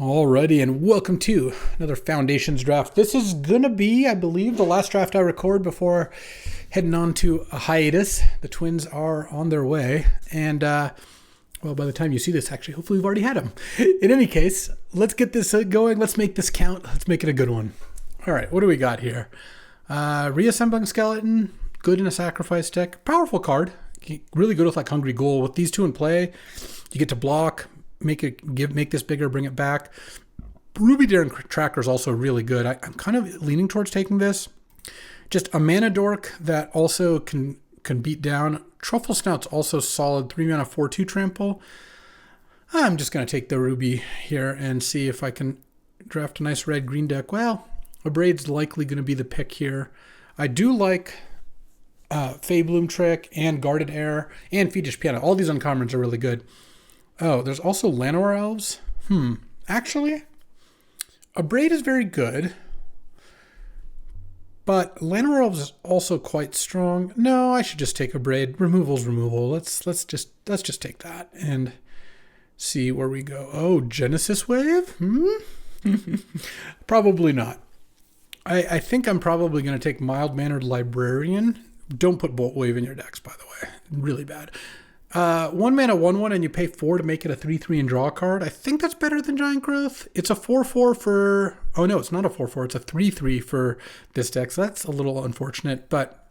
Alrighty, and welcome to another Foundations draft. This is gonna be, I believe, the last draft I record before heading on to a hiatus. The Twins are on their way, and well, by the time you see this, actually, hopefully we've already had them. In any case, let's get this going. Let's make this count. Let's make it a good one. All right, what do we got here? Reassembling Skeleton, good in a sacrifice deck. Powerful card, really good with like Hungry Ghoul. With these two in play, you get to block. Make this bigger, bring it back. Ruby Daring Tracker is also really good. I'm kind of leaning towards taking this. Just a mana dork that also can beat down. Truffle Snout's also solid. 3 mana 4/2 trample. I'm just going to take the Ruby here and see if I can draft a nice red-green deck. Well, Abrade's likely going to be the pick here. I do like Faebloom Trick and Guarded Air and Fiendish Piano. All these uncommons are really good. Oh, there's also Llanowar Elves. Actually, Abrade is very good, but Llanowar Elves is also quite strong. No, I should just take Abrade. Removal's removal. Let's just take that and see where we go. Oh, Genesis Wave? Probably not. I think I'm probably going to take Mild-Mannered Librarian. Don't put Bolt Wave in your decks, by the way. Really bad. 1 mana 1/1 and you pay 4 to make it a 3/3 and draw a card. I think that's better than Giant Growth. It's a 4/4 for... Oh no, it's not a 4/4. It's a 3/3 for this deck. So that's a little unfortunate. But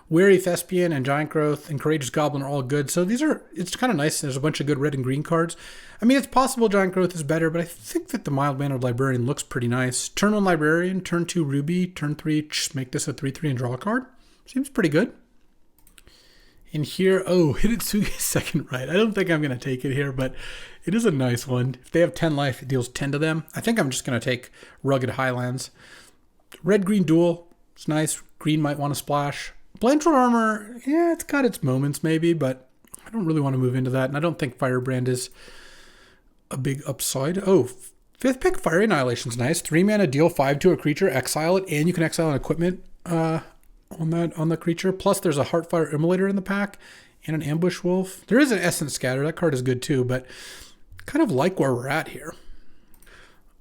Weary Thespian and Giant Growth and Courageous Goblin are all good. So it's kind of nice. There's a bunch of good red and green cards. I mean, it's possible Giant Growth is better, but I think that the Mild-Mannered Librarian looks pretty nice. Turn 1 Librarian, turn 2 Ruby, turn 3, just make this a 3/3 and draw a card. Seems pretty good. In here, oh, Hidetsugi Second Right. I don't think I'm going to take it here, but it is a nice one. If they have 10 life, it deals 10 to them. I think I'm just going to take Rugged Highlands. Red-green duel. It's nice. Green might want to splash. Blanchard Armor, yeah, it's got its moments maybe, but I don't really want to move into that, and I don't think Firebrand is a big upside. Oh, 5th pick, Fiery Annihilation's nice. 3 mana, deal 5 to a creature, exile it, and you can exile an equipment on the creature. Plus there's a Heartfire Immolator in the pack and an Ambush Wolf. There is an Essence Scatter. That card is good too, but kind of like where we're at here.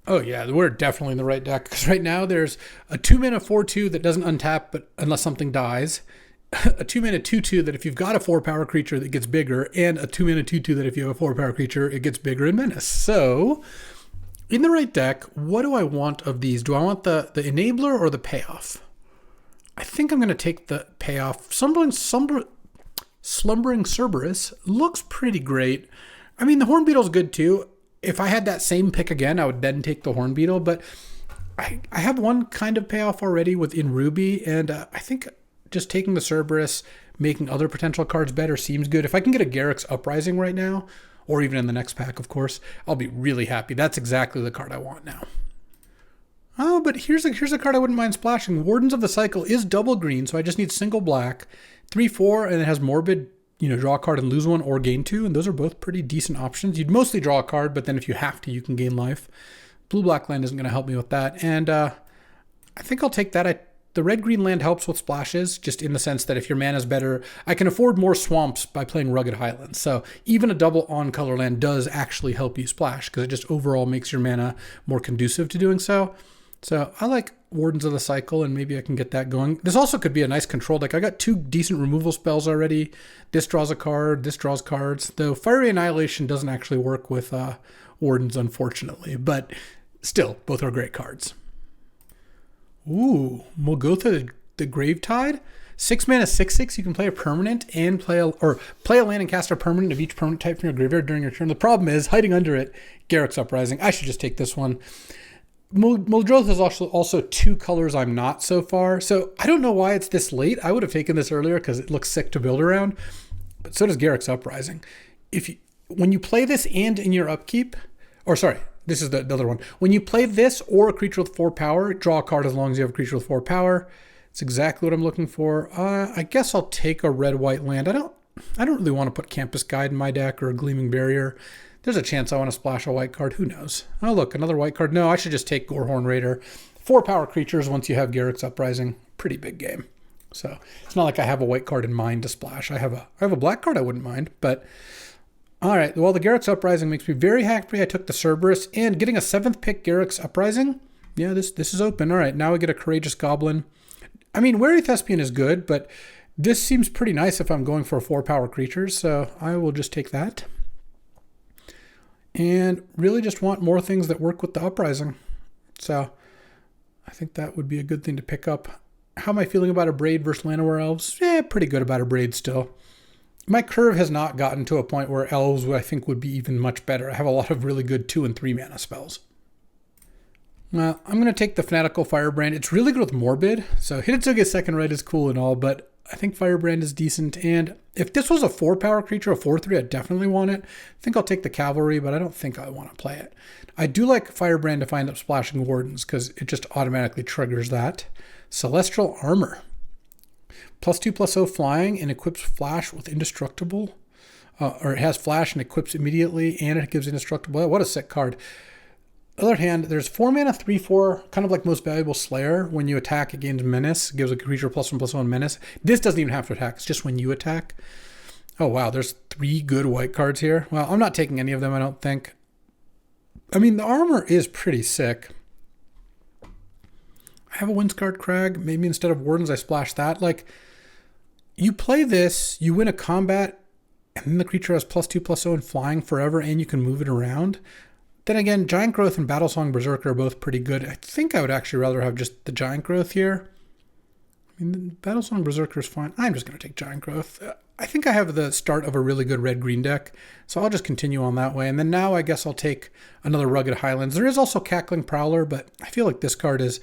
Oh yeah, we're definitely in the right deck, because right now there's a 2 mana 4/2 that doesn't untap but unless something dies. A 2 mana 2/2 that if you've got a 4-power creature that gets bigger, and a 2 mana 2/2 that if you have a 4-power creature it gets bigger in menace. So in the right deck, what do I want of these? Do I want the enabler or the payoff? I think I'm going to take the payoff. Slumbering Cerberus looks pretty great. I mean, the Hornbeetle's good too. If I had that same pick again, I would then take the Hornbeetle. But I have one kind of payoff already within Ruby. And I think just taking the Cerberus, making other potential cards better seems good. If I can get a Garruk's Uprising right now, or even in the next pack, of course, I'll be really happy. That's exactly the card I want now. Oh, but here's a card I wouldn't mind splashing. Wardens of the Cycle is double green, so I just need single black. 3/4, and it has Morbid, draw a card and lose 1 or gain 2, and those are both pretty decent options. You'd mostly draw a card, but then if you have to, you can gain life. Blue-black land isn't going to help me with that, and I think I'll take that. The red-green land helps with splashes, just in the sense that if your mana's better, I can afford more swamps by playing Rugged Highlands. So even a double on-color land does actually help you splash, because it just overall makes your mana more conducive to doing so. So I like Wardens of the Cycle, and maybe I can get that going. This also could be a nice control deck. I got 2 decent removal spells already. This draws a card, this draws cards. Though Fiery Annihilation doesn't actually work with Wardens, unfortunately. But still, both are great cards. Ooh, Molgotha the Gravetide. 6 mana, 6/6. You can play a permanent and play a land and cast a permanent of each permanent type from your graveyard during your turn. The problem is, hiding under it, Garruk's Uprising. I should just take this one. Muldroth is also 2 colors I'm not so far, so I don't know why it's this late. I would have taken this earlier because it looks sick to build around, but so does Garruk's Uprising. When you play this and in your upkeep, or sorry, this is the other one. When you play this or a creature with 4 power, draw a card as long as you have a creature with 4 power. It's exactly what I'm looking for. I guess I'll take a red-white land. I don't really want to put Campus Guide in my deck or a Gleaming Barrier. There's a chance I want to splash a white card. Who knows? Oh, look, another white card. No, I should just take Gorehorn Raider. 4 power creatures once you have Garruk's Uprising. Pretty big game. So it's not like I have a white card in mind to splash. I have a black card I wouldn't mind, but All right, well, the Garruk's Uprising makes me very happy. I took the Cerberus, and getting a 7th pick Garruk's Uprising, yeah, this is open. All right, now we get a Courageous Goblin. I mean, Wary Thespian is good, but this seems pretty nice if I'm going for 4-power creatures, so I will just take that. And really just want more things that work with the Uprising. So I think that would be a good thing to pick up. How am I feeling about a Braid versus Llanowar Elves? Yeah, pretty good about a Braid still. My curve has not gotten to a point where Elves I think would be even much better. I have a lot of really good 2 and 3 mana spells. Well, I'm going to take the Fanatical Firebrand. It's really good with Morbid, so Hitotsuge's Second Right is cool and all, but I think Firebrand is decent. And if this was a 4-power creature, a 4/3, I'd definitely want it. I think I'll take the Cavalry, but I don't think I want to play it. I do like Firebrand if I end up splashing Wardens, because it just automatically triggers that. Celestial Armor. +2/+0 flying and equips Flash with Indestructible. Or it has Flash and equips immediately, and it gives Indestructible. What a sick card. Other hand, there's 4 mana 3/4, kind of like Most Valuable Slayer. When you attack, it gains Menace, gives a creature +1/+1 Menace. This doesn't even have to attack, it's just when you attack. Oh wow, there's 3 good white cards here. Well, I'm not taking any of them, I don't think. I mean, the armor is pretty sick. I have a Windscarred Crag. Maybe instead of Wardens, I splash that. Like, you play this, you win a combat, and then the creature has +2/+0 and flying forever, and you can move it around. Then again, Giant Growth and Battlesong Berserker are both pretty good. I think I would actually rather have just the Giant Growth here. I mean, Battlesong Berserker is fine. I'm just going to take Giant Growth. I think I have the start of a really good red-green deck, so I'll just continue on that way. And then now I guess I'll take another Rugged Highlands. There is also Cackling Prowler, but I feel like this card is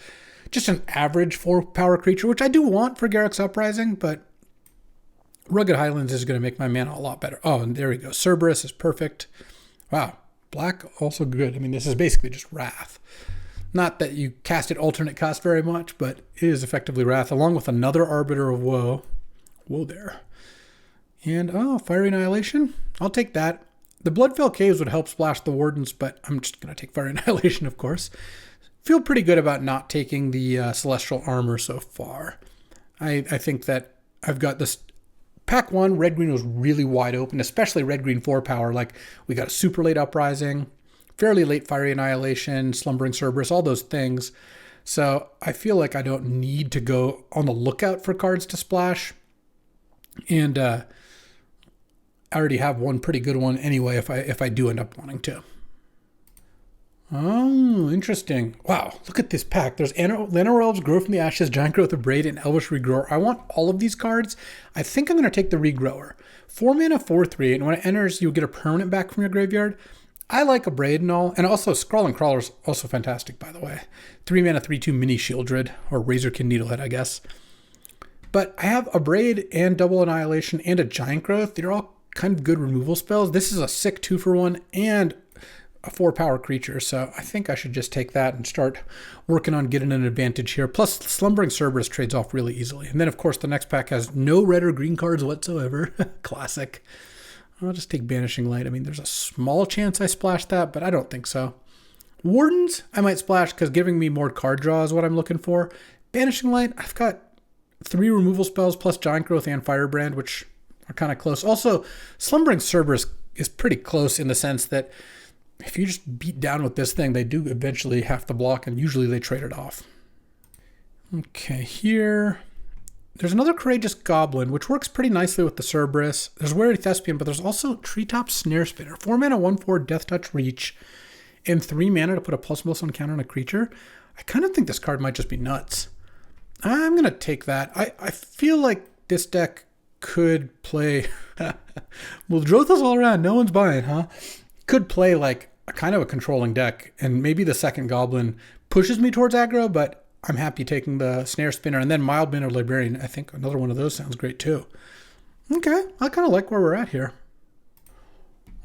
just an average 4-power creature, which I do want for Garruk's Uprising, but Rugged Highlands is going to make my mana a lot better. Oh, and there we go. Cerberus is perfect. Wow. Black, also good. I mean, this is basically just Wrath. Not that you cast it alternate cost very much, but it is effectively Wrath, along with another Arbiter of Woe. Whoa there. And, oh, Fiery Annihilation. I'll take that. The Bloodfell Caves would help splash the Wardens, but I'm just going to take Fiery Annihilation, of course. Feel pretty good about not taking the Celestial Armor so far. I think that I've got this. Pack 1, red-green was really wide open, especially red-green 4-power. Like, we got a super late Uprising, fairly late Fiery Annihilation, Slumbering Cerberus, all those things. So I feel like I don't need to go on the lookout for cards to splash. And I already have one pretty good one anyway if I do end up wanting to. Oh, interesting. Wow, look at this pack. There's Llanowar Elves, Grow from the Ashes, Giant Growth of Braid, and Elvish Regrower. I want all of these cards. I think I'm going to take the Regrower. 4 mana, 4/3, and when it enters, you get a permanent back from your graveyard. I like a Braid and all, and also Scrawling Crawler is also fantastic, by the way. 3 mana, 3/2 Mini Shieldred, or Razorkin Needlehead, I guess. But I have a Braid and Double Annihilation and a Giant Growth. They're all kind of good removal spells. This is a sick 2-for-1 and a 4-power creature, so I think I should just take that and start working on getting an advantage here. Plus, Slumbering Cerberus trades off really easily. And then, of course, the next pack has no red or green cards whatsoever. Classic. I'll just take Banishing Light. I mean, there's a small chance I splash that, but I don't think so. Wardens, I might splash because giving me more card draw is what I'm looking for. Banishing Light, I've got 3 removal spells plus Giant Growth and Firebrand, which are kind of close. Also, Slumbering Cerberus is pretty close in the sense that if you just beat down with this thing, they do eventually have to block, and usually they trade it off. Okay, here. There's another Courageous Goblin, which works pretty nicely with the Cerberus. There's Wary Thespian, but there's also Treetop Snare Spinner. 4 mana, 1/4, Death Touch Reach, and 3 mana to put a +1/+1 counter on a creature. I kind of think this card might just be nuts. I'm going to take that. I feel like this deck could play... Well, Drothos all around. No one's buying, huh? Could play like a kind of a controlling deck, and maybe the second Goblin pushes me towards aggro, but I'm happy taking the Snare Spinner, and then Mild-Mannered Librarian. I think another one of those sounds great too. Okay, I kind of like where we're at here.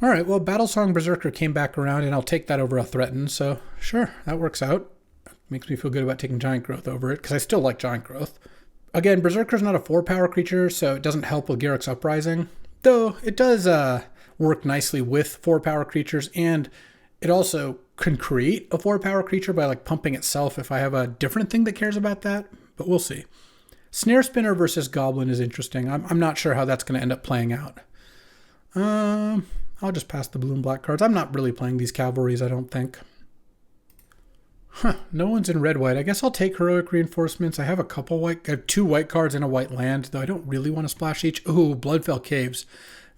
All right, well, Battlesong Berserker came back around, and I'll take that over a Threaten, so sure, that works out. Makes me feel good about taking Giant Growth over it, because I still like Giant Growth. Again, Berserker's not a 4-power creature, so it doesn't help with Garruk's Uprising, though it does work nicely with 4-power creatures, and it also can create a 4-power creature by like pumping itself if I have a different thing that cares about that, but we'll see. Snare Spinner versus Goblin is interesting. I'm not sure how that's going to end up playing out. I I'll just pass the blue and black cards. I'm not really playing these cavalries, I don't think. Huh, no one's in red-white. I guess I'll take heroic reinforcements. I have a couple white, I have 2 white cards and a white land, though I don't really want to splash each. Ooh, Bloodfell Caves.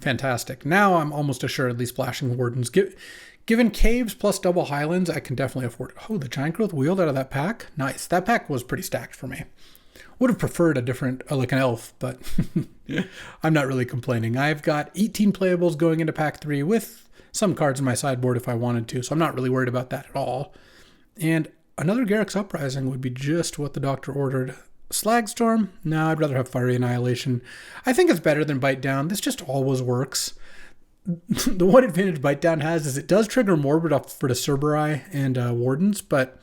Fantastic. Now I'm almost assuredly splashing Wardens. Given Caves plus double Highlands, I can definitely afford it. Oh, the Giant Growth wheeled out of that pack? Nice. That pack was pretty stacked for me. Would have preferred a different, like an elf, but I'm not really complaining. I've got 18 playables going into pack 3 with some cards in my sideboard if I wanted to, so I'm not really worried about that at all. And another Garruk's Uprising would be just what the doctor ordered. Slagstorm? No, I'd rather have Fiery Annihilation. I think it's better than Bite Down. This just always works. The one advantage Bite Down has is it does trigger Morbid off for the Cerberus and Wardens, but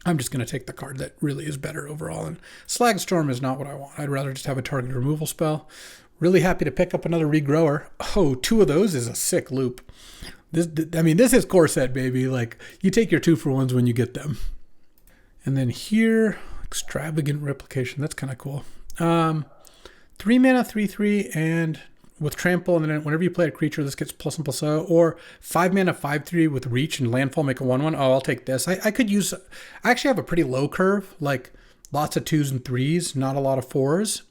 I'm just going to take the card that really is better overall. And Slagstorm is not what I want. I'd rather just have a target removal spell. Really happy to pick up another Regrower. Oh, 2 of those is a sick loop. This is core set, baby. Like, you take your 2-for-1s when you get them. And then here, Extravagant Replication. That's kind of cool. 3 mana, 3/3, and with Trample, and then whenever you play a creature, this gets +1/+0. Or 5 mana, 5/3 with Reach and Landfall, make a 1/1. Oh, I'll take this. I could use... I actually have a pretty low curve, like lots of 2s and 3s, not a lot of 4s.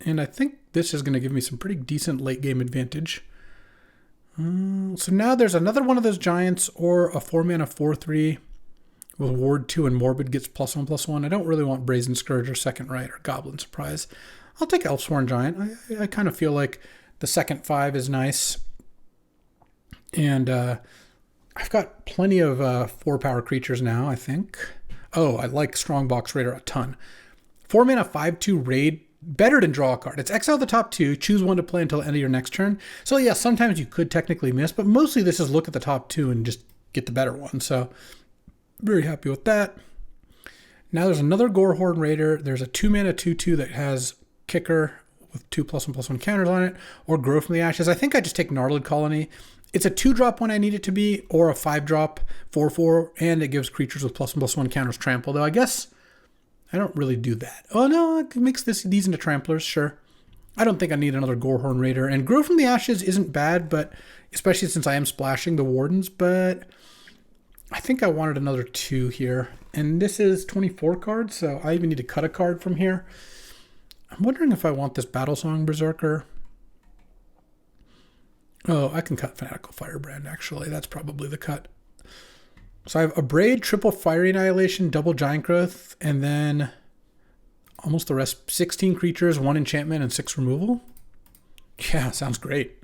And I think this is going to give me some pretty decent late game advantage. So now there's another one of those giants, or a 4 mana 4/3 with Ward 2 and Morbid gets +1/+1. I don't really want Brazen Scourge or Second Right or Goblin Surprise. I'll take Elfsworn Giant. I kind of feel like the second 5 is nice. And I've got plenty of 4-power creatures now, I think. Oh, I like Strongbox Raider a ton. 4 mana 5/2 raid. Better than draw a card. It's exile the top 2, choose one to play until the end of your next turn. So yeah, sometimes you could technically miss, but mostly this is look at the top 2 and just get the better one. So very happy with that. Now there's another Gorehorn Raider. There's a 2 mana 2/2 that has Kicker with 2 +1/+1 counters on it, or Grow from the Ashes. I think I just take Gnarled Colony. It's a 2-drop when I need it to be, or a 5-drop 4/4, and it gives creatures with +1/+1 counters Trample, though I guess I don't really do that. Oh no, it makes these into Tramplers, sure. I don't think I need another Gorehorn Raider. And Grow from the Ashes isn't bad, but especially since I am splashing the Wardens, but I think I wanted another 2 here. And this is 24 cards, so I even need to cut a card from here. I'm wondering if I want this Battlesong Berserker. Oh, I can cut Fanatical Firebrand, actually. That's probably the cut. So I have a Braid, triple Fiery Annihilation, double Giant Growth, and then almost the rest, 16 creatures, 1 enchantment, and 6 removal. Yeah, sounds great.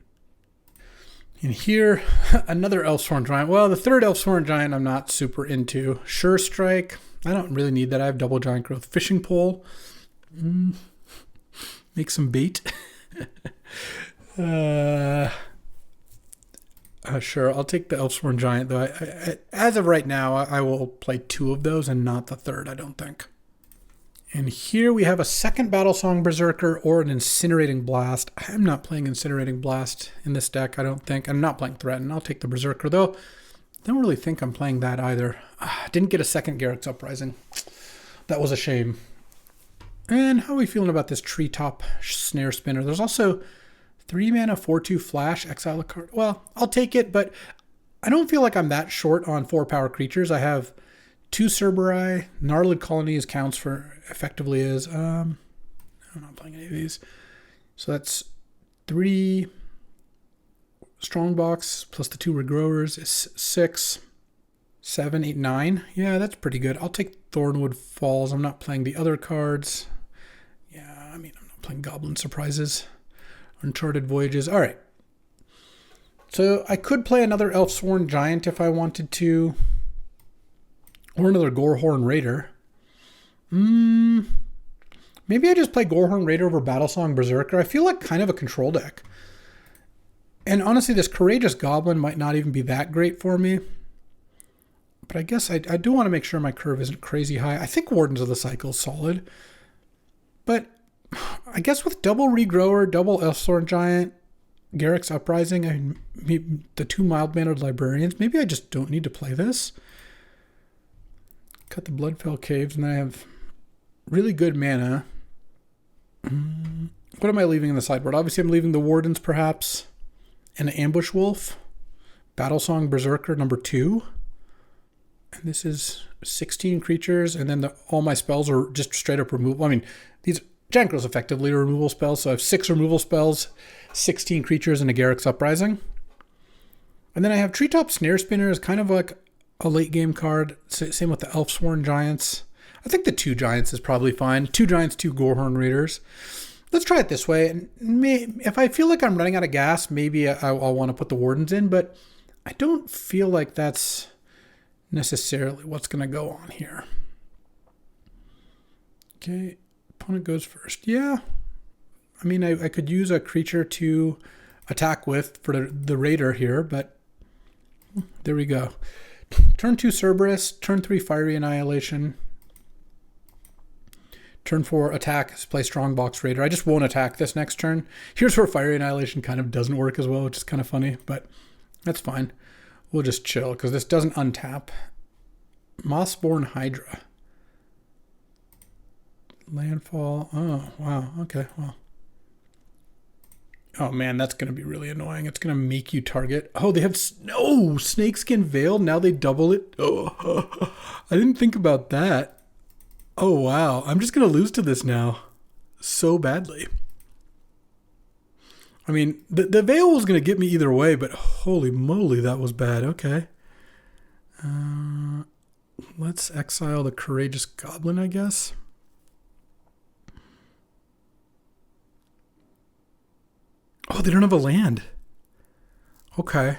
And here, another Elfsworn Giant. Well, the third Elfsworn Giant I'm not super into. Sure Strike. I don't really need that. I have double Giant Growth. Fishing Pole. Make some bait. Sure, I'll take the Elfsworn Giant, though. As of right now, I will play 2 of those and not the third, I don't think. And here we have a second Battlesong Berserker or an Incinerating Blast. I'm not playing Incinerating Blast in this deck, I don't think. I'm not playing Threaten. I'll take the Berserker, though. I don't really think I'm playing that either. Didn't get a second Garruk's Uprising. That was a shame. And how are we feeling about this Treetop Snare Spinner? There's also 3 mana 4/2 flash, exile a card. Well, I'll take it, but I don't feel like I'm that short on 4-power creatures. I have 2 Cerberus, Gnarled Colonies counts for effectively is I'm not playing any of these. So that's 3 Strongbox plus the 2 Regrowers is 6, 7, 8, 9. Yeah, that's pretty good. I'll take Thornwood Falls. I'm not playing the other cards. Yeah, I'm not playing Goblin Surprises. Uncharted Voyages. All right. So I could play another Elfsworn Giant if I wanted to. Or another Gorehorn Raider. Maybe I just play Gorehorn Raider over Battlesong Berserker. I feel like kind of a control deck. And honestly, this Courageous Goblin might not even be that great for me. But I guess I do want to make sure my curve isn't crazy high. I think Wardens of the Cycle is solid. But I guess with double Regrower, double Elfsworn Giant, Garruk's Uprising, the 2 mild-mannered Librarians, maybe I just don't need to play this. Cut the Bloodfell Caves, and then I have really good mana. What am I leaving in the sideboard? Obviously, I'm leaving the Wardens, perhaps. and an Ambush Wolf, Battlesong Berserker number 2. And this is 16 creatures, and then all my spells are just straight up removal. I mean, these Giant Growth's effectively removal spells, so I have 6 removal spells, 16 creatures, and a Garruk's Uprising. And then I have Treetop Snare Spinner is kind of like a late game card. Same with the Elfsworn Giants. I think the 2 Giants is probably fine. 2 Giants, 2 Gorehorn Raiders. Let's try it this way. And if I feel like I'm running out of gas, maybe I'll want to put the Wardens in, but I don't feel like that's necessarily what's going to go on here. Okay, opponent goes first. Yeah, I mean, I could use a creature to attack with for the Raider here, but there we go. Turn 2 Cerberus, turn 3 Fiery Annihilation. Turn 4 attack, play Strongbox Raider. I just won't attack this next turn. Here's where Fiery Annihilation kind of doesn't work as well, which is kind of funny, but that's fine. We'll just chill, because this doesn't untap. Mossborn Hydra. Landfall. Oh, wow. Okay, well. Oh, man, that's going to be really annoying. It's going to make you target. Oh, they have... No! Snakeskin Veil. Now they double it. Oh, I didn't think about that. Oh, wow. I'm just going to lose to this now. So badly. I mean, the Veil was going to get me either way, but holy moly, that was bad. Okay. Let's exile the Courageous Goblin, I guess. Oh, they don't have a land. Okay.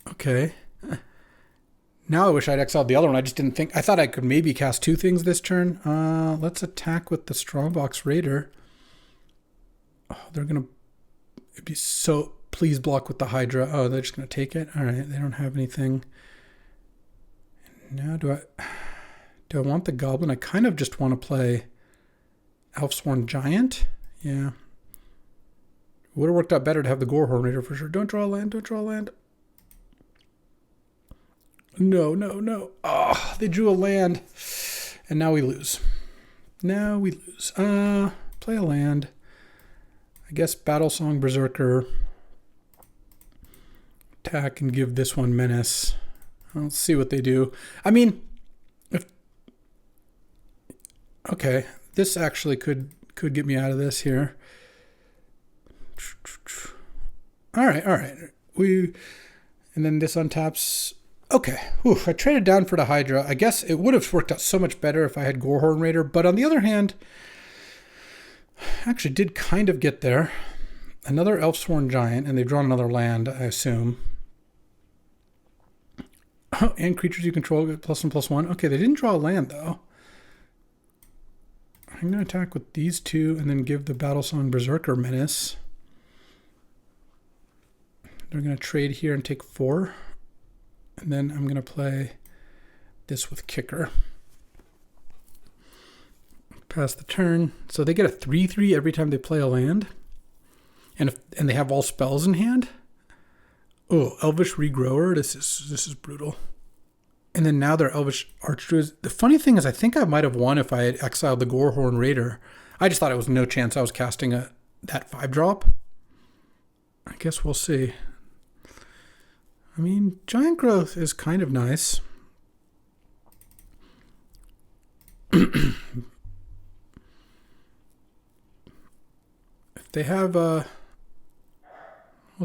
Okay. Now I wish I'd exiled the other one. I just didn't think... I thought I could maybe cast 2 things this turn. Let's attack with the Strongbox Raider. Oh, they're going to... It'd be so... Please block with the Hydra. Oh, they're just going to take it? All right, they don't have anything. Now do I want the Goblin? I kind of just want to play Elfsworn Giant. Yeah. Would have worked out better to have the Gorehorn Raider for sure. Don't draw a land. Don't draw a land. No, no, no. Oh, they drew a land. And now we lose. Now we lose. Play a land. I guess Battlesong Berserker. Attack and give this one Menace. Let's see what they do. I mean, okay, this actually could get me out of this here. All right. And then this untaps. Okay, I traded down for the Hydra. I guess it would have worked out so much better if I had Gorehorn Raider, but on the other hand, I actually did kind of get there. Another Elfsworn Giant, and they've drawn another land, I assume. Oh, and creatures you control get +1/+1. Okay, they didn't draw a land, though. I'm going to attack with these 2 and then give the Battlesong Berserker Menace. They're going to trade here and take 4. And then I'm going to play this with Kicker. Pass the turn. So they get a 3/3 every time they play a land. And they have all spells in hand. Oh, Elvish Regrower. This is brutal. And then now they're Elvish Archdruids. The funny thing is I think I might have won if I had exiled the Gorehorn Raider. I just thought it was no chance I was casting that 5-drop. I guess we'll see. I mean, Giant Growth is kind of nice. If they have we'll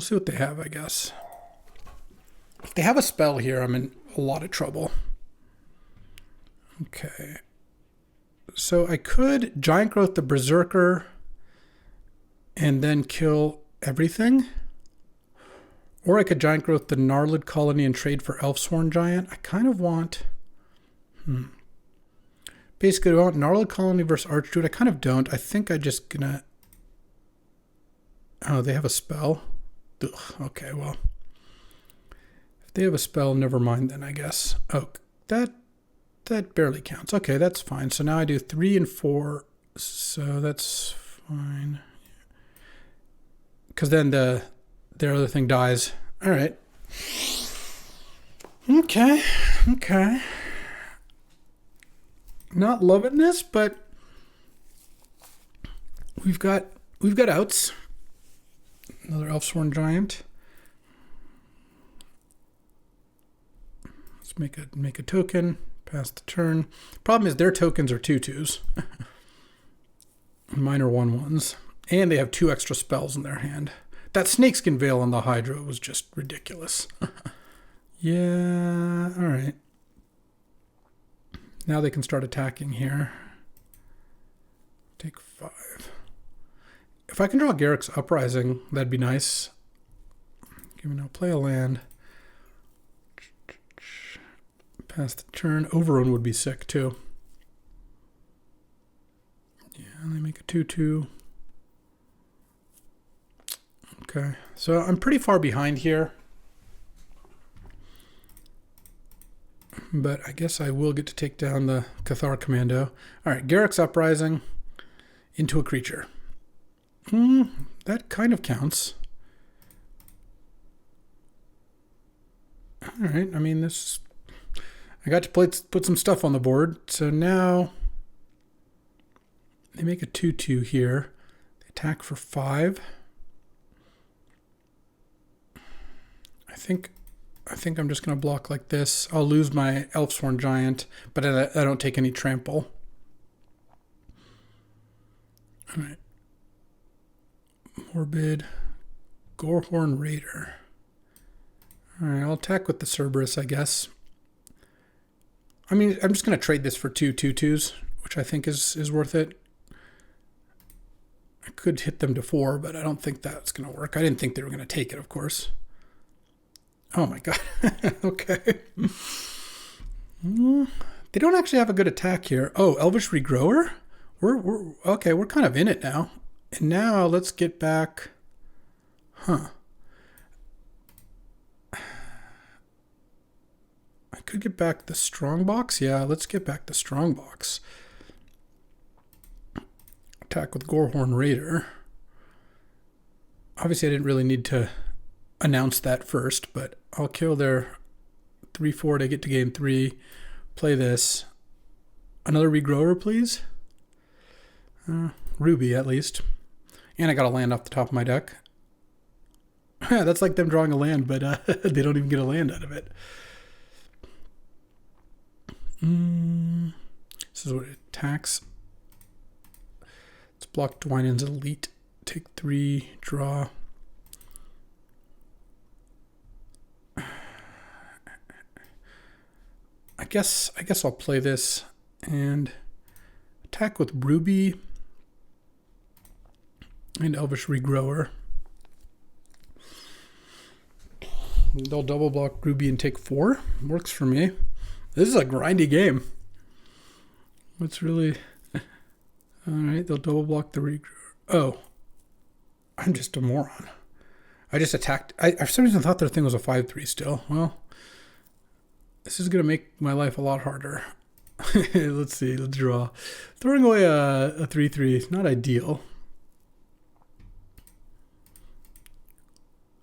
see what they have, I guess. If they have a spell here, I'm in a lot of trouble. Okay. So I could Giant Growth the Berserker and then kill everything. Or I could Giant Growth the Gnarlid Colony and trade for Elfsworn Giant. I kind of want... Basically, I want Gnarlid Colony versus Archdruid. I kind of don't. I think I'm just gonna... Oh, they have a spell? Ugh, okay, well. If they have a spell, never mind then, I guess. Oh, that barely counts. Okay, that's fine. So now I do 3 and 4. So that's fine. Because then their other thing dies. All right. Okay. Not loving this, but we've got outs. Another Elfsworn Giant. Let's make a token. Pass the turn. Problem is their tokens are 2/2s. Mine are 1/1s. And they have 2 extra spells in their hand. That Snakeskin Veil on the Hydra was just ridiculous. Yeah, alright. Now they can start attacking here. Take 5. If I can draw Garruk's Uprising, that'd be nice. Give me now, play a land. Pass the turn. Overrun would be sick too. Yeah, they make a 2/2. Okay, so I'm pretty far behind here. But I guess I will get to take down the Cathar Commando. Alright, Garruk's Uprising into a creature. That kind of counts. Alright, I mean, this... I got to put some stuff on the board. So now they make a 2/2 here. They attack for 5. I think I'm just going to block like this. I'll lose my Elfsworn Giant, but I don't take any trample. All right. Morbid Gorehorn Raider. All right, I'll attack with the Cerberus, I guess. I mean, I'm just going to trade this for 2 2/2s, which I think is worth it. I could hit them to 4, but I don't think that's going to work. I didn't think they were going to take it, of course. Oh my god. Okay. They don't actually have a good attack here. Oh, Elvish Regrower? We're okay, we're kind of in it now. And now let's get back. Huh. I could get back the Strongbox. Yeah, let's get back the Strongbox. Attack with Gorehorn Raider. Obviously, I didn't really need to announce that first, but I'll kill their 3/4 to get to game 3. Play this. Another Regrower, please. Ruby, at least. And I got a land off the top of my deck. That's like them drawing a land, but they don't even get a land out of it. This is what it attacks. Let's block Dwynen's Elite. Take 3, draw. I guess I'll play this and attack with Ruby and Elvish Regrower. They'll double block Ruby and take 4. Works for me. This is a grindy game. What's really... Alright, they'll double block the Regrower. Oh. I'm just a moron. I just attacked... I for some reason thought their thing was a 5/3 still. Well... This is going to make my life a lot harder. Let's see. Let's draw. Throwing away a 3/3 is not ideal.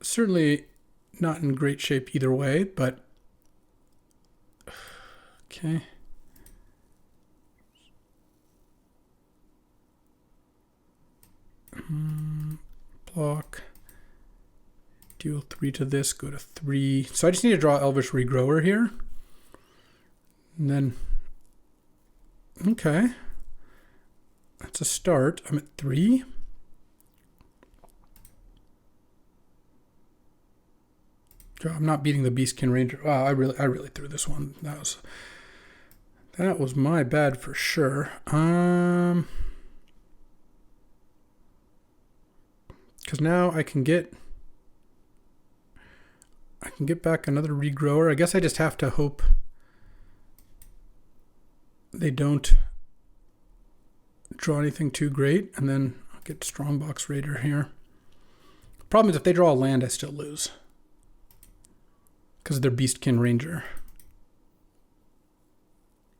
Certainly not in great shape either way, but... Okay. Block. Deal 3 to this. Go to 3. So I just need to draw Elvish Regrower here. And then, okay, that's a start. I'm at 3. I'm not beating the Beastkin Ranger. Wow, I really threw this one. That was my bad for sure. Because now I can get back another Regrower. I guess I just have to hope they don't draw anything too great, and then I'll get Strongbox Raider here. Problem is, if they draw a land, I still lose because of their Beastkin Ranger.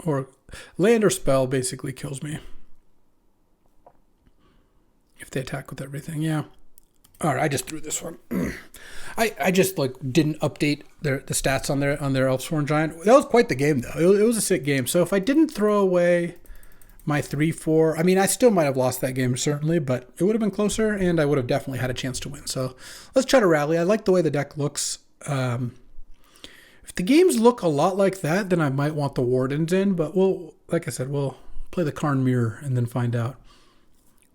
Or land or spell basically kills me if they attack with everything. Yeah. All right, I just threw this one. I just didn't update the stats on their Elfsworn Giant. That was quite the game though. It was a sick game. So if I didn't throw away my 3-4. I mean, I still might have lost that game, certainly, but it would have been closer, and I would have definitely had a chance to win. So let's try to rally. I like the way the deck looks. If the games look a lot like that, then I might want the Wardens in, but like I said, we'll play the Karn Mirror and then find out.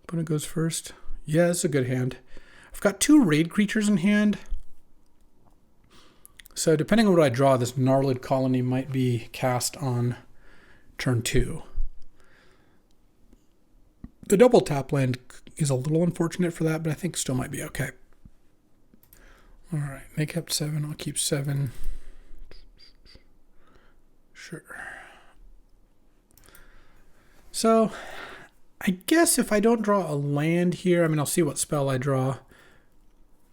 Opponent goes first. Yeah, it's a good hand. I've got 2 raid creatures in hand. So depending on what I draw, this Gnarled Colony might be cast on turn 2. The double tap land is a little unfortunate for that, but I think still might be okay. All right, they kept 7. I'll keep 7. Sure. So I guess if I don't draw a land here, I mean, I'll see what spell I draw.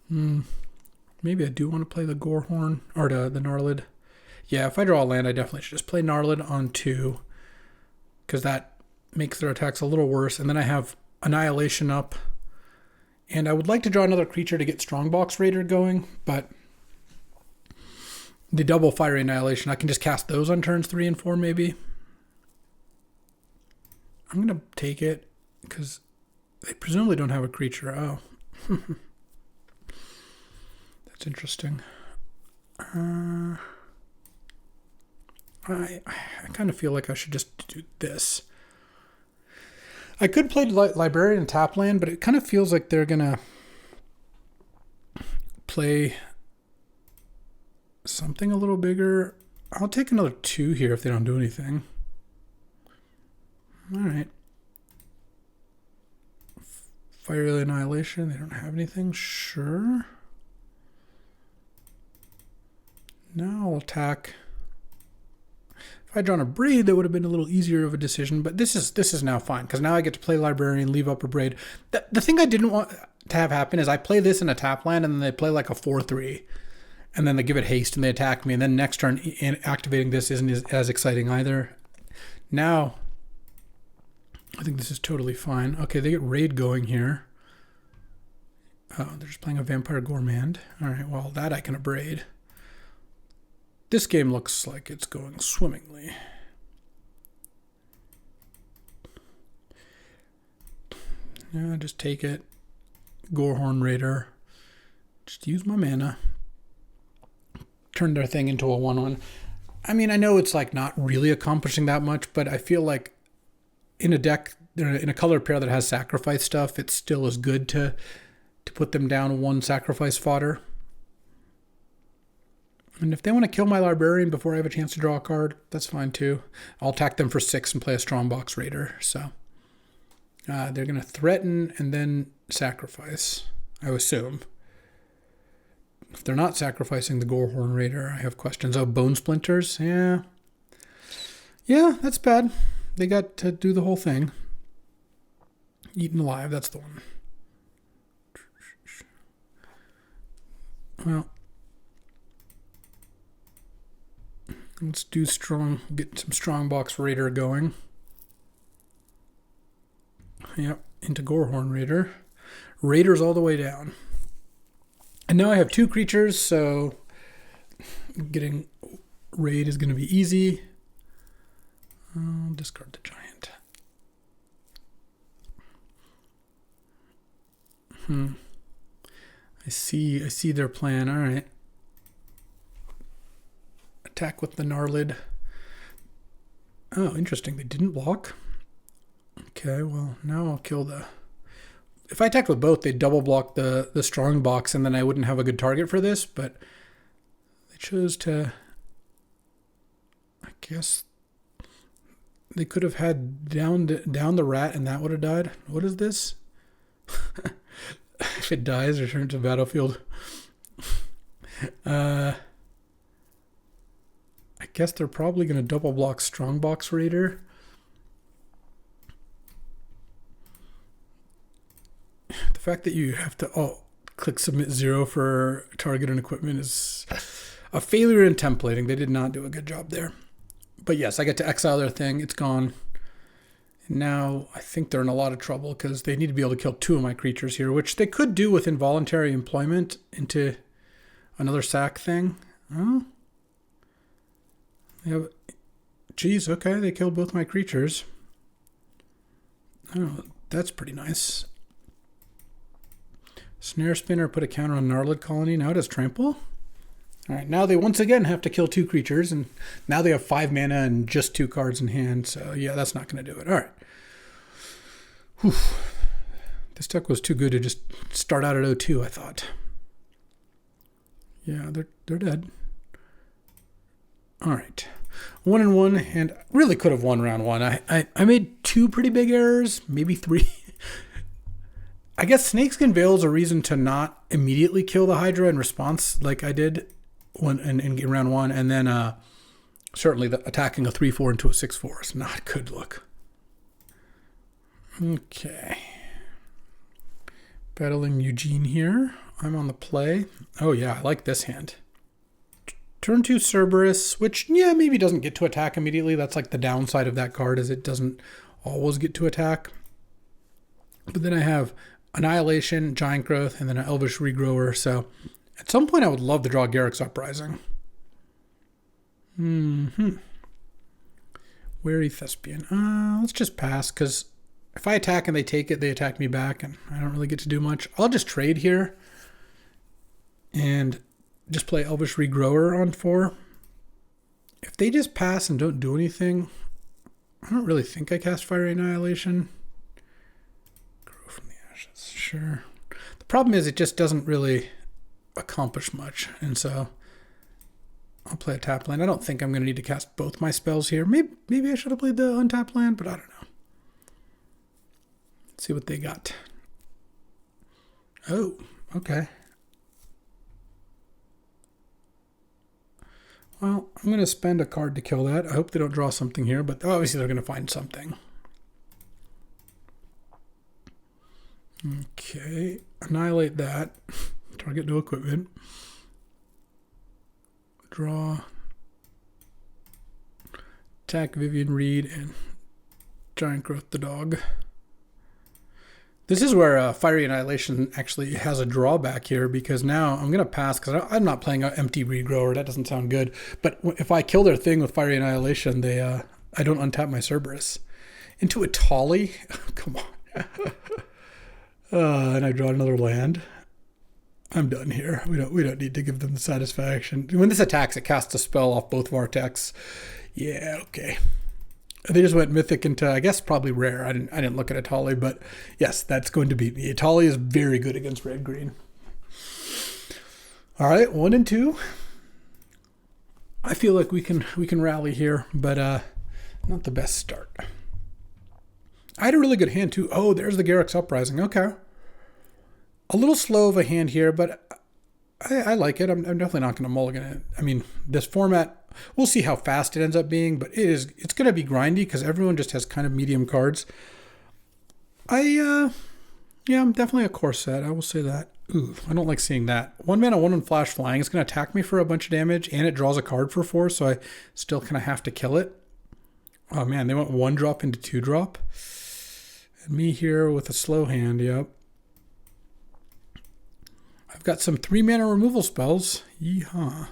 Maybe I do want to play the Gorehorn or the Gnarled. Yeah, if I draw a land, I definitely should just play Gnarled on 2 because that makes their attacks a little worse. And then I have Annihilation up. And I would like to draw another creature to get Strongbox Raider going, but the double Fiery Annihilation, I can just cast those on turns 3 and 4 maybe. I'm going to take it because they presumably don't have a creature. Oh. That's interesting. I kind of feel like I should just do this. I could play Librarian and tap land, but it kind of feels like they're going to play something a little bigger. I'll take another 2 here if they don't do anything. All right. Fiery Annihilation. They don't have anything. Sure. Now I'll attack. If I'd drawn a Braid, that would have been a little easier of a decision, but this is now fine, because now I get to play Librarian, leave up a Braid. The thing I didn't want to have happen is I play this in a tap land, and then they play like a 4-3, and then they give it haste, and they attack me, and then next turn, activating this isn't as exciting either. Now, I think this is totally fine. Okay, they get Raid going here. Oh, they're just playing a Vampire Gourmand. All right, well, that I can Abrade. This game looks like it's going swimmingly. Yeah, just take it. Gorehorn Raider. Just use my mana. Turn their thing into a 1/1. I mean, I know it's like not really accomplishing that much, but I feel like in a deck, in a color pair that has sacrifice stuff, it still is good to put them down 1 sacrifice fodder. And if they want to kill my Librarian before I have a chance to draw a card, that's fine too. I'll attack them for 6 and play a Strongbox Raider. So they're going to threaten and then sacrifice, I assume. If they're not sacrificing the Gorehorn Raider, I have questions. Oh, Bone Splinters? Yeah. Yeah, that's bad. They got to do the whole thing. Eaten Alive, that's the one. Well, let's do get some Strongbox Raider going. Yep, into Gorehorn Raider. Raiders all the way down. And now I have 2 creatures, so getting Raid is going to be easy. I'll discard the Giant. I see their plan. All right. Attack with the Gnarled. Oh, interesting. They didn't block. Okay, well, now I'll kill the... If I attacked with both, they'd double block the strong box, and then I wouldn't have a good target for this, but they chose to... I guess they could have had down the rat, and that would have died. What is this? If it dies, return to battlefield. I guess they're probably going to double block Strongbox Raider. The fact that you have to click submit 0 for target and equipment is a failure in templating. They did not do a good job there. But yes, I get to exile their thing. It's gone. And now I think they're in a lot of trouble because they need to be able to kill 2 of my creatures here, which they could do with involuntary employment into another sack thing. Oh. Geez, okay, they killed both my creatures. Oh, that's pretty nice. Snare Spinner put a counter on Gnarlid Colony. Now it has Trample. All right, now they once again have to kill 2 creatures, and now they have 5 mana and just 2 cards in hand. So yeah, that's not going to do it. All right. Whew. This deck was too good to just start out at 0-2, I thought. Yeah, they're dead. All right. 1-1, and really could have won round 1. I made 2 pretty big errors, maybe 3. I guess Snakeskin Veil is a reason to not immediately kill the Hydra in response, like I did in round 1, and then certainly attacking a 3/4 into a 6/4 is not a good look. Okay. Battling Eugene here. I'm on the play. Oh yeah, I like this hand. Turn 2 Cerberus, which, yeah, maybe doesn't get to attack immediately. That's like the downside of that card, is it doesn't always get to attack. But then I have Annihilation, Giant Growth, and then an Elvish Regrower. So at some point I would love to draw Garruk's Uprising. Wary Thespian. Let's just pass, because if I attack and they take it, they attack me back, and I don't really get to do much. I'll just trade here and just play Elvish Regrower on 4. If they just pass and don't do anything, I don't really think I cast Fiery Annihilation. Grow from the Ashes, sure. The problem is it just doesn't really accomplish much, and so I'll play a tap land. I don't think I'm going to need to cast both my spells here. Maybe I should have played the untap land, but I don't know. Let's see what they got. Oh, okay. Well, I'm going to spend a card to kill that. I hope they don't draw something here, but obviously they're going to find something. Okay, annihilate that. Target no equipment. Draw. Attack Vivian Reed and Giant Growth the dog. This is where Fiery Annihilation actually has a drawback here, because now I'm going to pass, because I'm not playing an empty Regrower. That doesn't sound good. But if I kill their thing with Fiery Annihilation, I don't untap my Cerberus. Into a Tolly? Come on. And I draw another land. I'm done here. We don't need to give them the satisfaction. When this attacks, it casts a spell off both Vortex. Yeah, okay. They just went mythic into, I guess, probably rare. I didn't look at Atali, but yes, that's going to beat me. Atali is very good against red-green. All right, 1 and 2. I feel like we can rally here, but not the best start. I had a really good hand too. Oh, there's the Garruk's Uprising. Okay. A little slow of a hand here, but I like it. I'm definitely not going to mulligan it. I mean, this format, we'll see how fast it ends up being, but it's going to be grindy because everyone just has kind of medium cards. Yeah, I'm definitely a core set. I will say that. Ooh, I don't like seeing that. 1 mana, 1 Flash Flying. It's going to attack me for a bunch of damage, and it draws a card for 4, so I still kind of have to kill it. Oh man, they went 1 drop into 2 drop. And me here with a slow hand, yep. I've got some 3 mana removal spells. Yeehaw.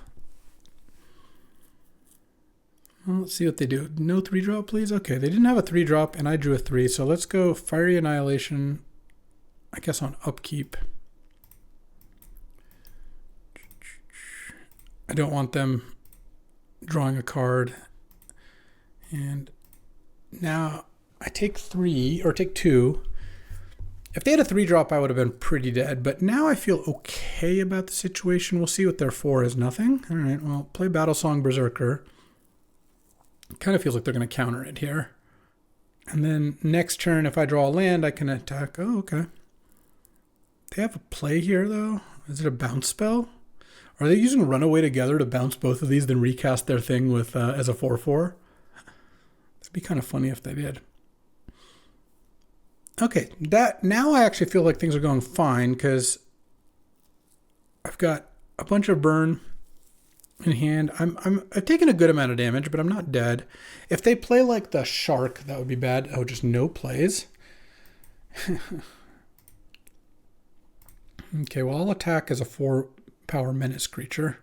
Well, let's see what they do. No 3-drop, please? Okay, they didn't have a 3-drop, and I drew a 3, so let's go Fiery Annihilation, I guess on upkeep. I don't want them drawing a card. And now I take 3, or take 2. If they had a 3-drop, I would have been pretty dead, but now I feel okay about the situation. We'll see what their 4 is. Nothing? All right, well, play Battlesong Berserker. It kind of feels like they're going to counter it here. And then next turn, if I draw a land, I can attack. Oh, okay. They have a play here, though. Is it a bounce spell? Are they using Runaway together to bounce both of these, then recast their thing with as a 4/4? That'd be kind of funny if they did. Okay, now I actually feel like things are going fine because I've got a bunch of burn in hand. I've taken a good amount of damage, but I'm not dead. If they play like the shark, that would be bad. Oh, just no plays. Okay, well, I'll attack as a 4-power menace creature.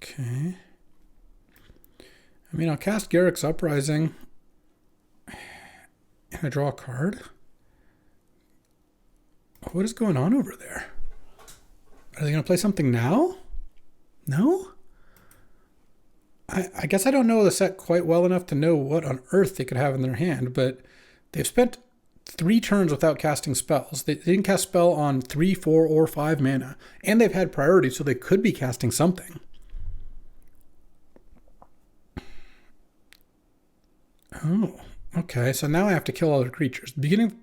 Okay. I mean, I'll cast Garruk's Uprising and I draw a card. What is going on over there? Are they going to play something now? No? I guess I don't know the set quite well enough to know what on earth they could have in their hand, but they've spent 3 turns without casting spells. They didn't cast spell on 3, 4, or 5 mana, and they've had priority, so they could be casting something. Oh, okay. So now I have to kill other creatures. Beginning of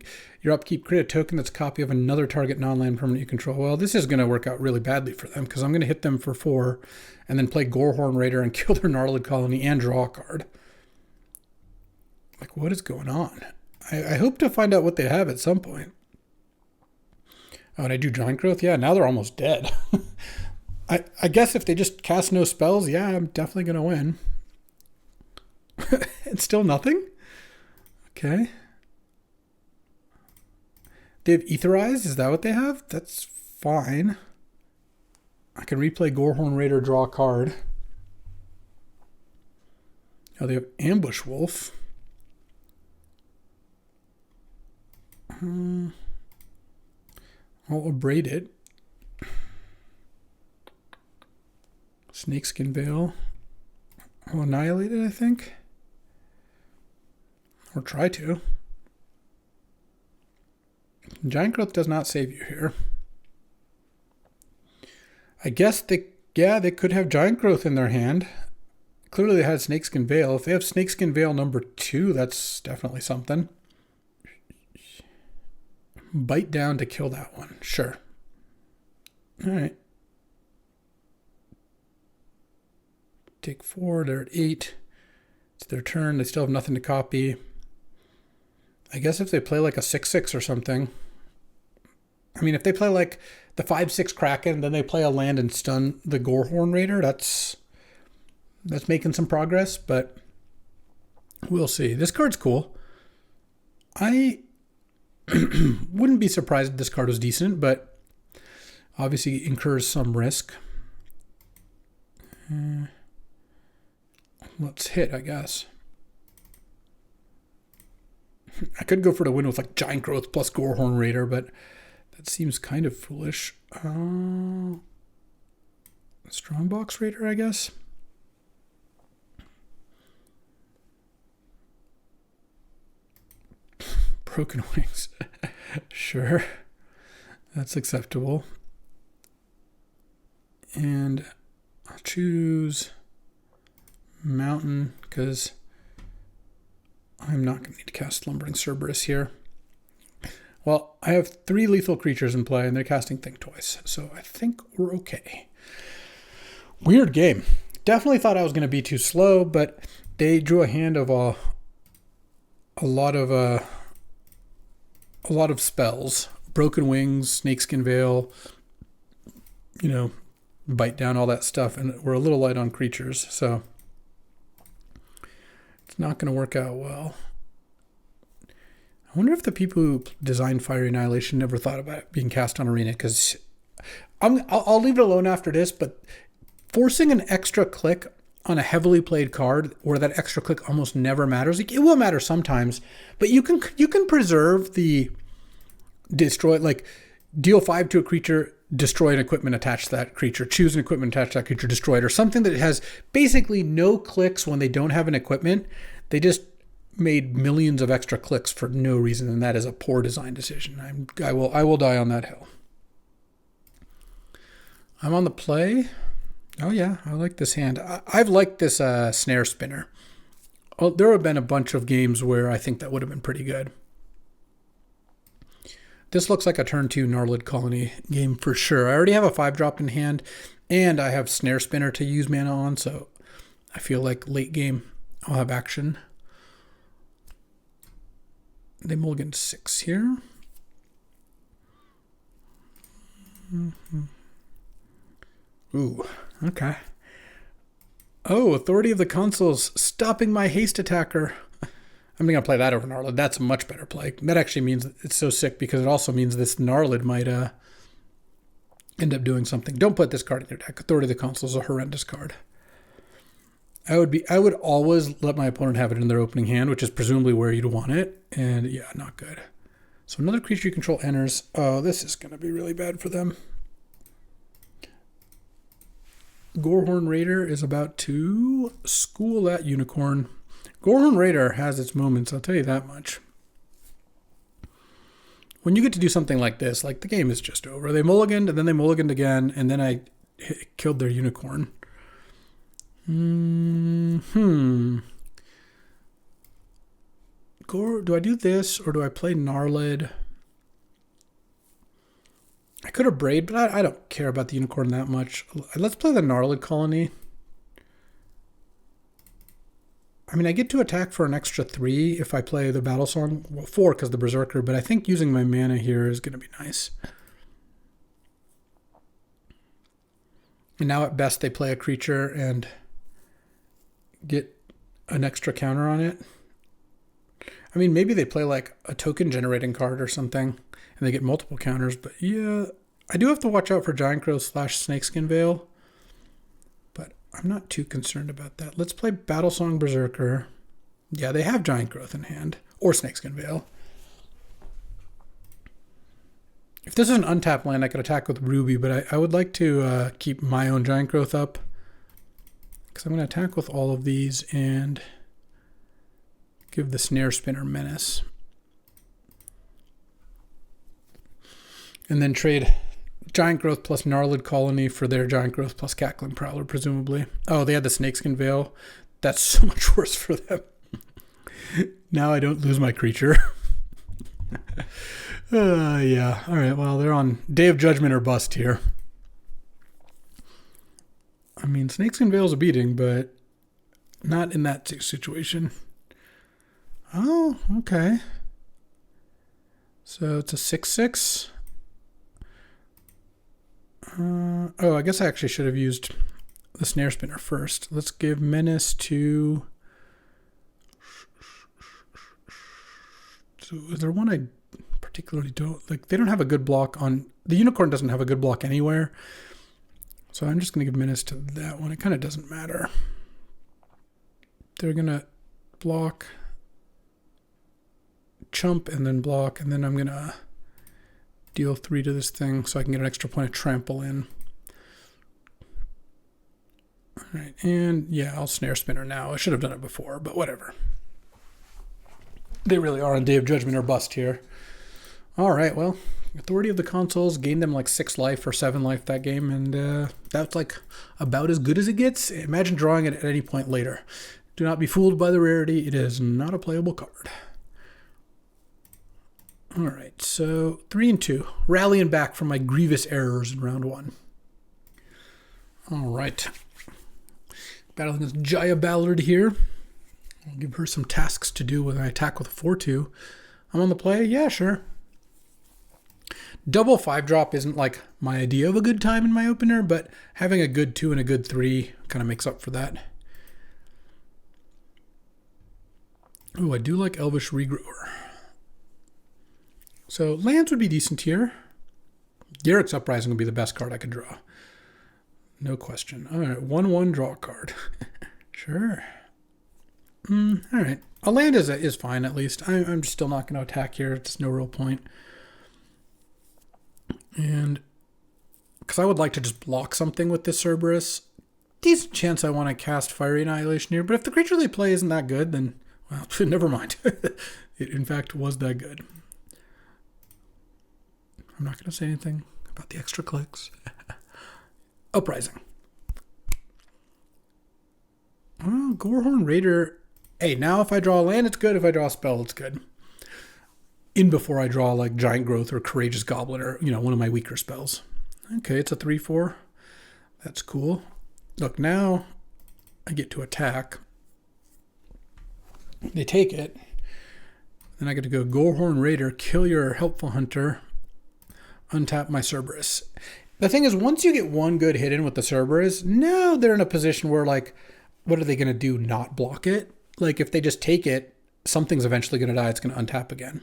your upkeep, create a token that's a copy of another target non-land permanent you control. Well, this is going to work out really badly for them because I'm going to hit them for 4 and then play Gorehorn Raider and kill their Gnarled Colony and draw a card. Like, what is going on? I hope to find out what they have at some point. Oh, and I do Giant Growth? Yeah, now they're almost dead. I guess if they just cast no spells, yeah, I'm definitely going to win. It's still nothing? Okay. They have Etherized? Is that what they have? That's fine. I can replay Gorehorn Raider, draw a card. Oh, they have Ambush Wolf. I'll abrade it. Snakeskin Veil. I'll annihilate it, I think. Or try to. Giant Growth does not save you here. I guess they could have Giant Growth in their hand. Clearly they had Snakeskin Veil. If they have Snakeskin Veil number 2, that's definitely something. Bite down to kill that one. Sure. All right. Take 4. They're at 8. It's their turn. They still have nothing to copy. I guess if they play like a 6/6 or something. I mean, if they play like the 5/6 Kraken, then they play a land and stun the Gorehorn Raider. That's making some progress, but we'll see. This card's cool. I wouldn't be surprised if this card was decent, but obviously incurs some risk. Let's hit, I guess. I could go for the win with like Giant Growth plus Gorehorn Raider, but that seems kind of foolish. Strongbox Raider, I guess. Broken Wings. Sure. That's acceptable. And I'll choose Mountain because I'm not going to need to cast Slumbering Cerberus here. Well, I have 3 lethal creatures in play, and they're casting Think Twice, so I think we're okay. Weird game. Definitely thought I was going to be too slow, but they drew a hand of a lot of spells. Broken Wings, Snakeskin Veil, Bite Down, all that stuff, and we're a little light on creatures, so it's not going to work out well. I wonder if the people who designed Fiery Annihilation never thought about it being cast on Arena, because I'll leave it alone after this, but forcing an extra click on a heavily played card where that extra click almost never matters. Like, it will matter sometimes, but you can preserve the destroy, like deal 5 to a creature, destroy an equipment attached to that creature, choose an equipment attached to that creature, destroy it, or something that has basically no clicks when they don't have an equipment. They just made millions of extra clicks for no reason, and that is a poor design decision. I will die on that hill. I'm on the play. Oh yeah, I like this hand. I've liked this Snare Spinner. Well, there have been a bunch of games where I think that would have been pretty good. This looks like a turn 2 Gnarled Colony game for sure. I already have a 5-drop in hand, and I have Snare Spinner to use mana on, so I feel like late game I'll have action. They mulligan 6 here. Ooh, okay. Oh, Authority of the Consuls, stopping my haste attacker. I'm going to play that over Gnarled. That's a much better play. That actually means it's so sick because it also means this Gnarled might end up doing something. Don't put this card in your deck. Authority of the Consuls is a horrendous card. I would always let my opponent have it in their opening hand, which is presumably where you'd want it. And yeah, not good. So another creature you control enters. Oh, this is going to be really bad for them. Gorehorn Raider is about to school that unicorn. Gorehorn Raider has its moments, I'll tell you that much. When you get to do something like this, like the game is just over. They mulliganed, and then they mulliganed again, and then I killed their unicorn. Do I do this, or do I play Gnarlid? I could have Braid, but I don't care about the unicorn that much. Let's play the Gnarlid Colony. I mean, I get to attack for an extra 3 if I play the Battle Song. Well, 4 because the Berserker, but I think using my mana here is going to be nice. And now at best they play a creature and get an extra counter on it. I mean, maybe they play like a token generating card or something and they get multiple counters, but yeah, I do have to watch out for Giant Growth / Snakeskin Veil, but I'm not too concerned about that. Let's play Battlesong Berserker. Yeah, they have Giant Growth in hand, or Snakeskin Veil. If this is an untapped land, I could attack with Ruby, but I would like to keep my own Giant Growth up, because I'm going to attack with all of these and give the Snare Spinner Menace. And then trade Giant Growth plus Gnarlid Colony for their Giant Growth plus Cackling Prowler, presumably. Oh, they had the Snakeskin Veil. That's so much worse for them. Now I don't lose my creature. Yeah. All right, well, they're on Day of Judgment or bust here. I mean, Snakeskin Veil's a beating, but not in that situation. Oh, okay. So it's a 6/6. Oh, I guess I actually should have used the Snare Spinner first. Let's give Menace to... So is there one I particularly don't... Like, they don't have a good block on... The Unicorn doesn't have a good block anywhere. So I'm just going to give Menace to that one. It kind of doesn't matter. They're going to block, chump, and then block, and then I'm going to deal 3 to this thing so I can get an extra point of trample in. All right, and yeah, I'll Snare Spinner now. I should have done it before, but whatever. They really are on Day of Judgment or bust here. All right, well, Authority of the Consoles gained them like 6 life or 7 life that game, and that's like about as good as it gets. Imagine drawing it at any point later. Do not be fooled by the rarity. It is not a playable card. All right, so 3 and 2. Rallying back from my grievous errors in round 1. All right. Battling against Jaya Ballard here. I'll give her some tasks to do when I attack with a 4/2. I'm on the play? Yeah, sure. Double 5-drop isn't like my idea of a good time in my opener, but having a good 2 and a good 3 kind of makes up for that. Oh, I do like Elvish Regrower. So lands would be decent here. Garruk's Uprising would be the best card I could draw. No question. All right, 1/1 draw card. Sure. All right. A land is fine, at least. I'm still not going to attack here. It's no real point. And because I would like to just block something with this Cerberus. Decent chance I want to cast Fiery Annihilation here, but if the creature they play isn't that good, then, well, never mind. It, in fact, was that good. I'm not going to say anything about the extra clicks. Uprising. Oh, Gorehorn Raider. Hey, now if I draw a land, it's good. If I draw a spell, it's good. In before I draw like Giant Growth or Courageous Goblin or, one of my weaker spells. Okay, it's a 3/4. That's cool. Look, now I get to attack. They take it. Then I get to go Gorehorn Raider, kill your Helpful Hunter, untap my Cerberus. The thing is, once you get one good hit in with the Cerberus, now they're in a position where, like, what are they going to do? Not block it? Like, if they just take it, something's eventually going to die. It's going to untap again.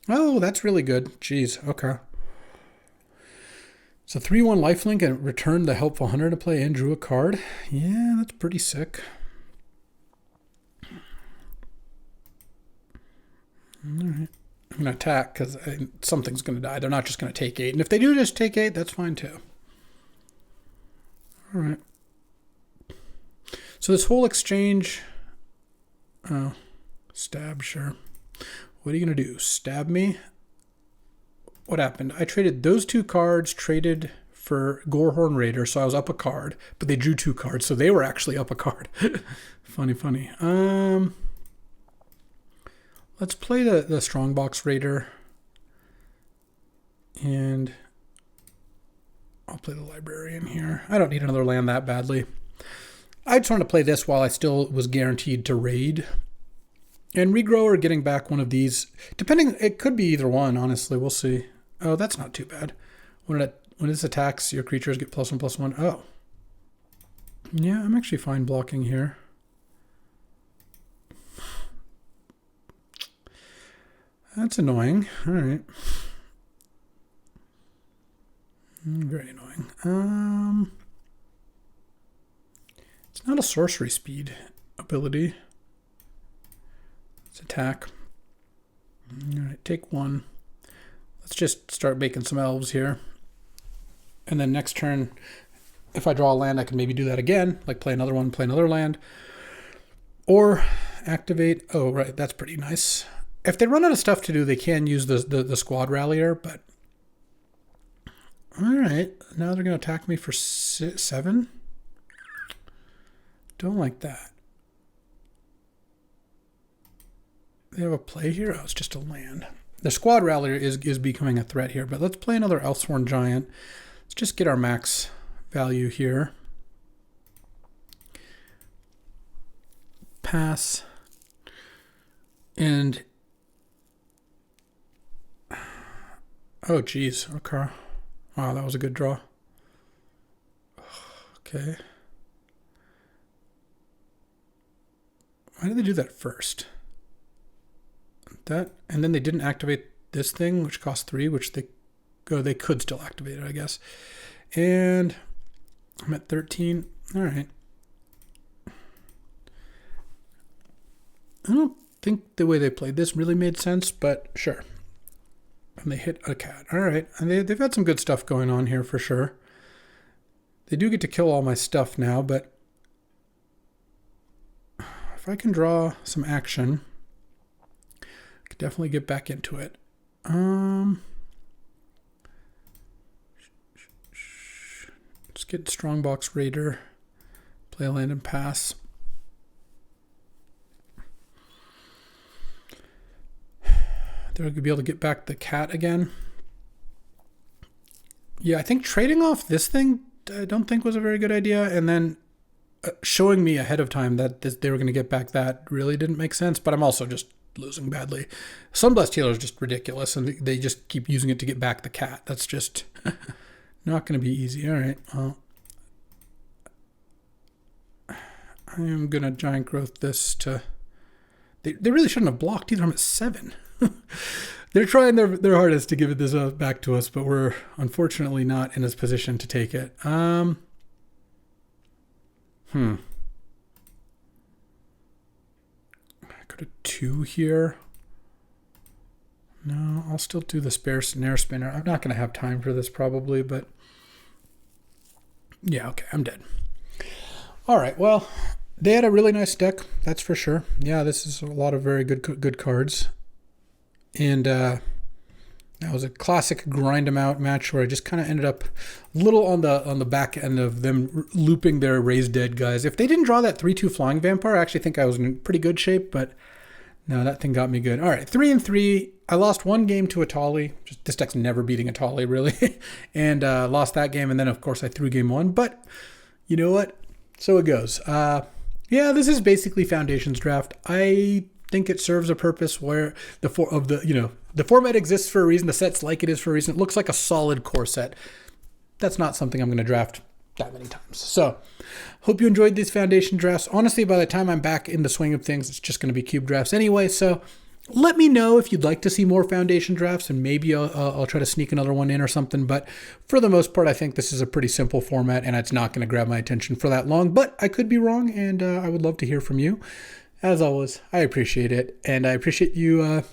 Oh, that's really good. Jeez, okay. So 3/1 lifelink and returned the Helpful Hunter to play and drew a card. Yeah, that's pretty sick. All right. I'm going to attack because something's going to die. They're not just going to take 8. And if they do just take 8, that's fine too. All right. So this whole exchange... Oh, stab, sure. What are you going to do? Stab me? What happened? I traded those 2 cards, traded for Gorehorn Raider, so I was up a card, but they drew 2 cards, so they were actually up a card. Funny. Let's play the Strongbox Raider, and I'll play the Librarian here. I don't need another land that badly. I just wanted to play this while I still was guaranteed to raid. And regrow or getting back one of these, depending, it could be either one, honestly, we'll see. Oh, that's not too bad. When this attacks, your creatures get +1/+1. Oh. Yeah, I'm actually fine blocking here. That's annoying. All right. Very annoying. It's not a sorcery speed ability. It's attack. All right, take 1. Let's just start making some elves here. And then next turn, if I draw a land, I can maybe do that again, like play another one, play another land. Or activate. Oh, right, that's pretty nice. If they run out of stuff to do, they can use the squad rallier, but... All right, now they're going to attack me for 7? Don't like that. They have a play here? Oh, it's just a land. The squad rallier is becoming a threat here, but let's play another Elsworn Giant. Let's just get our max value here. Pass. And... Oh, geez. Okay. Wow, that was a good draw. Okay. Why did they do that first? That, and then they didn't activate this thing, which cost 3, which they could still activate it, I guess. And I'm at 13. All right. I don't think the way they played this really made sense, but sure. And they hit a cat. All right. And they've had some good stuff going on here for sure. They do get to kill all my stuff now, but if I can draw some action, I could definitely get back into it. Let's get Strongbox Raider, play a land and pass. They're going to be able to get back the cat again. Yeah, I think trading off this thing, I don't think was a very good idea. And then showing me ahead of time that they were going to get back that really didn't make sense. But I'm also just losing badly. Sunblessed Healer is just ridiculous. And they just keep using it to get back the cat. That's just not going to be easy. All right. Well, I am going to Giant Growth this to... They really shouldn't have blocked either. I'm at 7. They're trying their hardest to give it this back to us, but we're unfortunately not in this position to take it. I could have 2 here. No, I'll still do the spare Snare Spinner. I'm not going to have time for this probably, but yeah, okay, I'm dead. All right, well, they had a really nice deck, that's for sure. Yeah, this is a lot of very good cards. And that was a classic grind them out match where I just kind of ended up a little on the back end of them looping their Raised Dead guys. If they didn't draw that 3/2 Flying Vampire, I actually think I was in pretty good shape, but no, that thing got me good. All right, 3-3. I lost 1 game to Atali. This deck's never beating Atali, really. And lost that game, and then, of course, I threw game 1. But you know what? So it goes. Yeah, this is basically Foundations Draft. I think it serves a purpose where the format exists for a reason. The set's like it is for a reason. It looks like a solid core set. That's not something I'm going to draft that many times. So hope you enjoyed these Foundation drafts. Honestly, by the time I'm back in the swing of things, it's just going to be cube drafts anyway. So let me know if you'd like to see more Foundation drafts, and maybe I'll try to sneak another one in or something. But for the most part, I think this is a pretty simple format, and it's not going to grab my attention for that long. But I could be wrong, and I would love to hear from you. As always, I appreciate it, and I appreciate you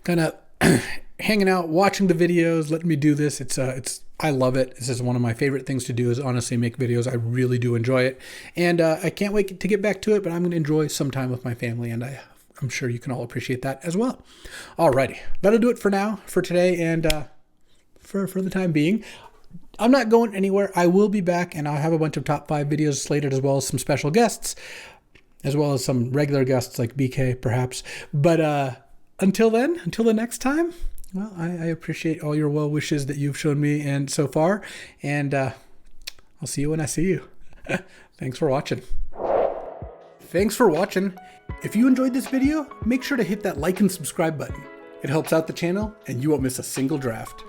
kind of hanging out, watching the videos, letting me do this. I love it. This is one of my favorite things to do, is honestly make videos. I really do enjoy it. And I can't wait to get back to it, but I'm going to enjoy some time with my family, and I'm sure you can all appreciate that as well. Alrighty, that'll do it for now, for today, and for the time being. I'm not going anywhere. I will be back, and I'll have a bunch of top 5 videos slated, as well as some special guests, as well as some regular guests like BK perhaps. But until then, until the next time, well, I appreciate all your well wishes that you've shown me and so far, and I'll see you when I see you. Thanks for watching. Thanks for watching. If you enjoyed this video, make sure to hit that like and subscribe button. It helps out the channel, and you won't miss a single draft.